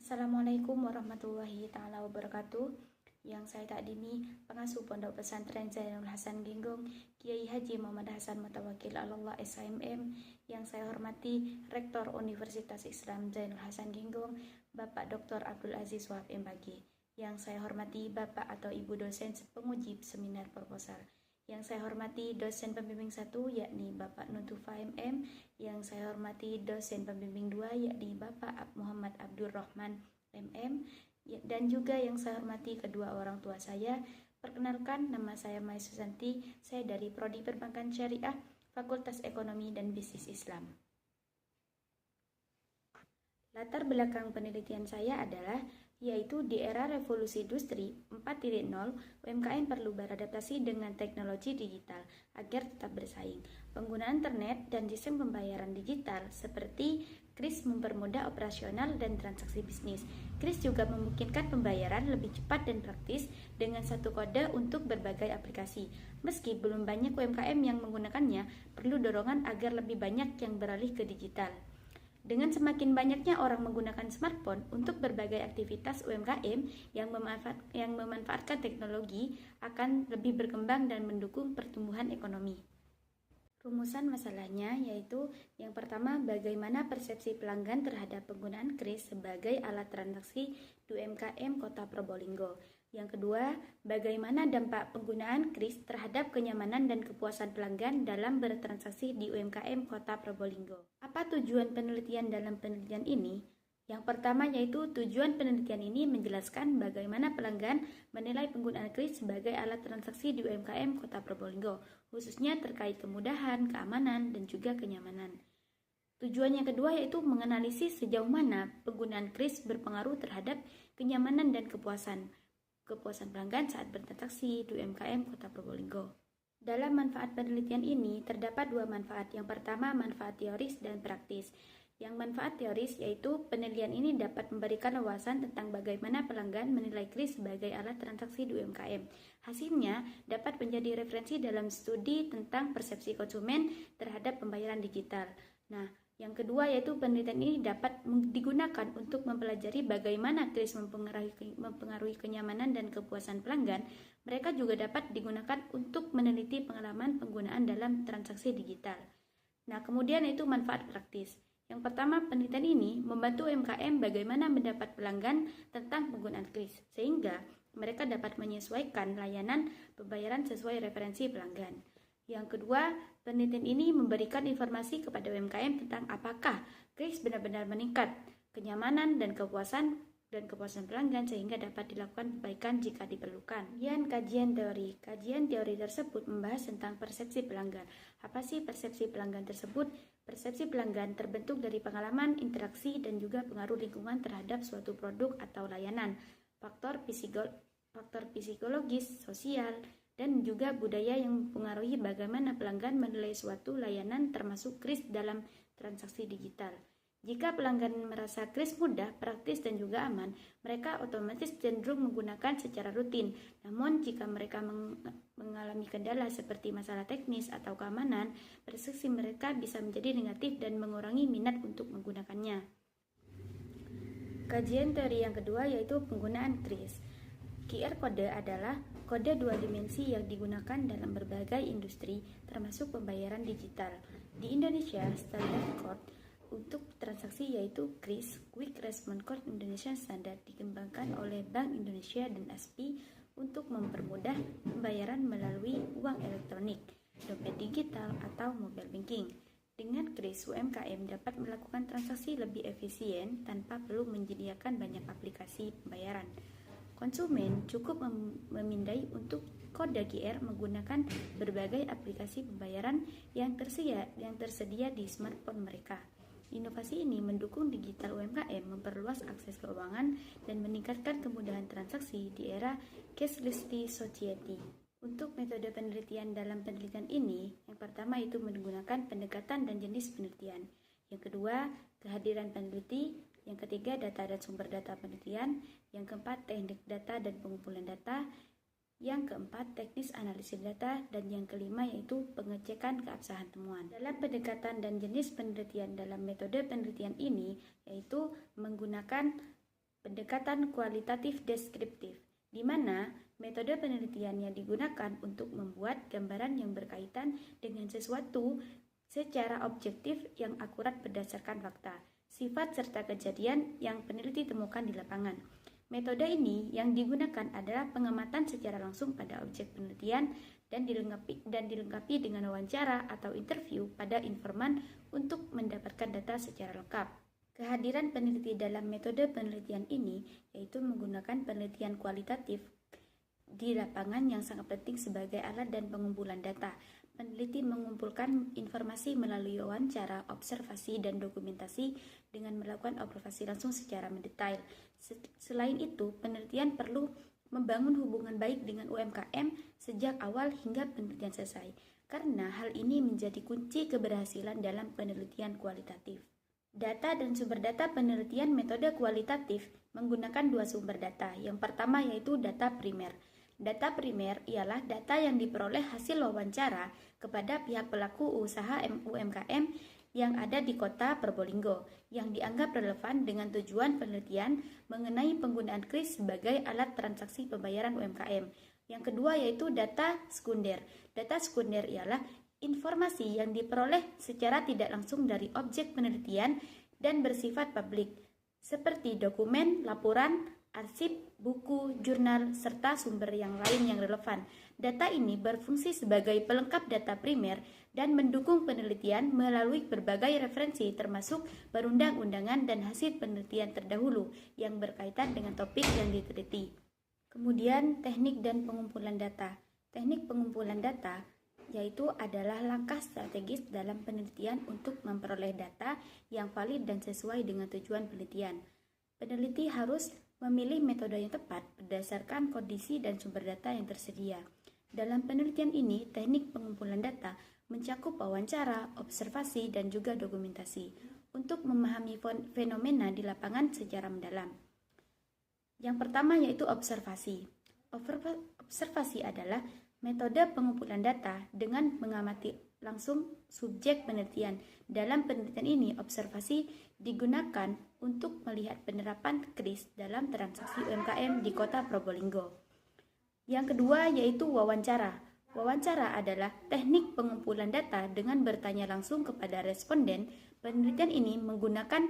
Assalamualaikum warahmatullahi taala wabarakatuh. Yang saya takdimi pengasuh Pondok Pesantren Zainul Hasan Genggong, Kiai Haji Muhammad Hasan Mutawakil Allah SHMM. Yang saya hormati Rektor Universitas Islam Zainul Hasan Genggong, Bapak Dr. Abdul Aziz Wahab MPG. Yang saya hormati Bapak atau Ibu dosen penguji seminar proposal. Yang saya hormati dosen pembimbing 1 yakni Bapak Nutufa MM. Yang saya hormati dosen pembimbing 2 yakni Bapak Muhammad Abdul Rahman MM. Dan juga yang saya hormati kedua orang tua saya. Perkenalkan, nama saya Mai Susanti. Saya dari Prodi Perbankan Syariah, Fakultas Ekonomi dan Bisnis Islam. Latar belakang penelitian saya adalah yaitu di era revolusi industri 4.0, UMKM perlu beradaptasi dengan teknologi digital agar tetap bersaing. Penggunaan internet dan sistem pembayaran digital seperti KRIS mempermudah operasional dan transaksi bisnis. KRIS juga memungkinkan pembayaran lebih cepat dan praktis dengan satu kode untuk berbagai aplikasi. Meski belum banyak UMKM yang menggunakannya, perlu dorongan agar lebih banyak yang beralih ke digital. Dengan semakin banyaknya orang menggunakan smartphone untuk berbagai aktivitas, UMKM yang memanfaatkan teknologi akan lebih berkembang dan mendukung pertumbuhan ekonomi. Rumusan masalahnya yaitu yang pertama, bagaimana persepsi pelanggan terhadap penggunaan KRIS sebagai alat transaksi di UMKM Kota Probolinggo. Yang kedua, bagaimana dampak penggunaan KRIS terhadap kenyamanan dan kepuasan pelanggan dalam bertransaksi di UMKM Kota Probolinggo. Apa tujuan penelitian dalam penelitian ini? Yang pertama yaitu tujuan penelitian ini menjelaskan bagaimana pelanggan menilai penggunaan KRIS sebagai alat transaksi di UMKM Kota Probolinggo, khususnya terkait kemudahan, keamanan, dan juga kenyamanan. Tujuan yang kedua yaitu menganalisis sejauh mana penggunaan KRIS berpengaruh terhadap kenyamanan dan kepuasan pelanggan saat bertransaksi di UMKM Kota Probolinggo. Dalam manfaat penelitian ini terdapat dua manfaat. Yang pertama, manfaat teoris dan praktis. Yang manfaat teoris yaitu penelitian ini dapat memberikan wawasan tentang bagaimana pelanggan menilai KRIS sebagai alat transaksi di UMKM. Hasilnya dapat menjadi referensi dalam studi tentang persepsi konsumen terhadap pembayaran digital. Nah, yang kedua yaitu penelitian ini dapat digunakan untuk mempelajari bagaimana KRIS mempengaruhi kenyamanan dan kepuasan pelanggan. Mereka juga dapat digunakan untuk meneliti pengalaman penggunaan dalam transaksi digital. Nah, kemudian itu manfaat praktis. Yang pertama, penelitian ini membantu UMKM bagaimana mendapat pelanggan tentang penggunaan KRIS, sehingga mereka dapat menyesuaikan layanan pembayaran sesuai referensi pelanggan. Yang kedua, penelitian ini memberikan informasi kepada UMKM tentang apakah KRIS benar-benar meningkat kenyamanan dan kepuasan pelanggan sehingga dapat dilakukan perbaikan jika diperlukan. Kajian teori. Kajian teori tersebut membahas tentang persepsi pelanggan. Apa sih persepsi pelanggan tersebut? Persepsi pelanggan terbentuk dari pengalaman, interaksi, dan juga pengaruh lingkungan terhadap suatu produk atau layanan, faktor psikologis, sosial, dan juga budaya yang mempengaruhi bagaimana pelanggan menilai suatu layanan termasuk KRIS dalam transaksi digital. Jika pelanggan merasa KRIS mudah, praktis, dan juga aman, mereka otomatis cenderung menggunakan secara rutin. Namun, jika mereka mengalami kendala seperti masalah teknis atau keamanan, persepsi mereka bisa menjadi negatif dan mengurangi minat untuk menggunakannya. Kajian teori yang kedua yaitu penggunaan KRIS. QR Code adalah kode dua dimensi yang digunakan dalam berbagai industri, termasuk pembayaran digital. Di Indonesia, standar code untuk transaksi yaitu KRIS (Quick Response Code Indonesian Standard) dikembangkan oleh Bank Indonesia dan ASPI untuk mempermudah pembayaran melalui uang elektronik, dompet digital, atau mobile banking. Dengan KRIS, UMKM dapat melakukan transaksi lebih efisien tanpa perlu menyediakan banyak aplikasi pembayaran. Konsumen cukup memindai untuk kode QR menggunakan berbagai aplikasi pembayaran yang tersedia di smartphone mereka. Inovasi ini mendukung digital UMKM memperluas akses keuangan dan meningkatkan kemudahan transaksi di era cashless society. Untuk metode penelitian dalam penelitian ini, yang pertama itu menggunakan pendekatan dan jenis penelitian. Yang kedua, kehadiran peneliti. Yang ketiga, data dan sumber data penelitian. Yang keempat, teknik data dan pengumpulan data. Yang keempat, teknis analisis data. Dan yang kelima yaitu pengecekan keabsahan temuan. Dalam pendekatan dan jenis penelitian dalam metode penelitian ini, yaitu menggunakan pendekatan kualitatif deskriptif, di mana metode penelitian yang digunakan untuk membuat gambaran yang berkaitan dengan sesuatu secara objektif yang akurat berdasarkan fakta, sifat serta kejadian yang peneliti temukan di lapangan. Metode ini yang digunakan adalah pengamatan secara langsung pada objek penelitian dan dilengkapi dengan wawancara atau interview pada informan untuk mendapatkan data secara lengkap. Kehadiran peneliti dalam metode penelitian ini yaitu menggunakan penelitian kualitatif di lapangan yang sangat penting sebagai alat dan pengumpulan data. Peneliti mengumpulkan informasi melalui wawancara, observasi, dan dokumentasi dengan melakukan observasi langsung secara mendetail. Selain itu, penelitian perlu membangun hubungan baik dengan UMKM sejak awal hingga penelitian selesai, karena hal ini menjadi kunci keberhasilan dalam penelitian kualitatif. Data dan sumber data penelitian metode kualitatif menggunakan dua sumber data. Yang pertama yaitu data primer. Data primer ialah data yang diperoleh hasil wawancara kepada pihak pelaku usaha UMKM yang ada di kota Probolinggo yang dianggap relevan dengan tujuan penelitian mengenai penggunaan kris sebagai alat transaksi pembayaran UMKM. Yang kedua yaitu data sekunder. Data sekunder ialah informasi yang diperoleh secara tidak langsung dari objek penelitian dan bersifat publik, seperti dokumen, laporan, arsip, buku, jurnal, serta sumber yang lain yang relevan. Data ini berfungsi sebagai pelengkap data primer dan mendukung penelitian melalui berbagai referensi termasuk perundang-undangan dan hasil penelitian terdahulu yang berkaitan dengan topik yang diteliti. Kemudian, teknik dan pengumpulan data. Teknik pengumpulan data yaitu adalah langkah strategis dalam penelitian untuk memperoleh data yang valid dan sesuai dengan tujuan penelitian. Peneliti harus memilih metode yang tepat berdasarkan kondisi dan sumber data yang tersedia. Dalam penelitian ini, teknik pengumpulan data mencakup wawancara, observasi, dan juga dokumentasi untuk memahami fenomena di lapangan secara mendalam. Yang pertama yaitu observasi. Observasi adalah metode pengumpulan data dengan mengamati langsung subjek penelitian. Dalam penelitian ini, observasi digunakan untuk melihat penerapan kris dalam transaksi UMKM di kota Probolinggo. Yang kedua yaitu wawancara. Wawancara adalah teknik pengumpulan data dengan bertanya langsung kepada responden. Penelitian ini menggunakan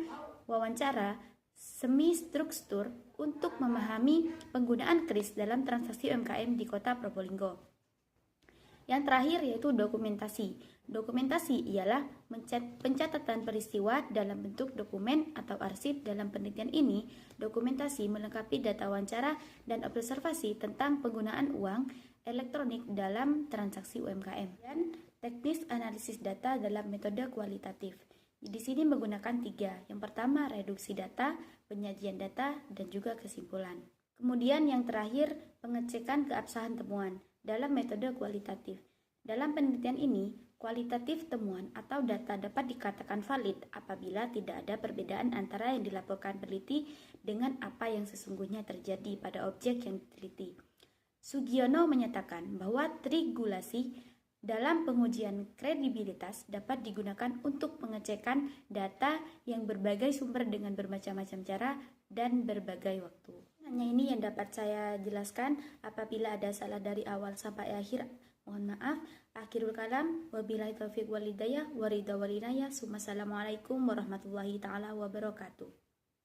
wawancara semi-struktur untuk memahami penggunaan kris dalam transaksi UMKM di kota Probolinggo. Yang terakhir yaitu dokumentasi. Dokumentasi ialah pencatatan peristiwa dalam bentuk dokumen atau arsip. Dalam penelitian ini, dokumentasi melengkapi data wawancara dan observasi tentang penggunaan uang elektronik dalam transaksi UMKM. Dan teknis analisis data dalam metode kualitatif. Di sini menggunakan 3. Yang pertama, reduksi data, penyajian data, dan juga kesimpulan. Kemudian yang terakhir, pengecekan keabsahan temuan dalam metode kualitatif. Dalam penelitian ini, kualitatif temuan atau data dapat dikatakan valid apabila tidak ada perbedaan antara yang dilaporkan peneliti dengan apa yang sesungguhnya terjadi pada objek yang diteliti. Sugiono menyatakan bahwa triangulasi dalam pengujian kredibilitas dapat digunakan untuk pengecekan data yang berbagai sumber dengan bermacam-macam cara dan berbagai waktu. Hanya ini yang dapat saya jelaskan. Apabila ada salah dari awal sampai akhir, mohon maaf. Akhirul kalam, wabillahi taufiq wal hidayah, waridha wal inayah. Assalamualaikum warahmatullahi taala wabarakatuh.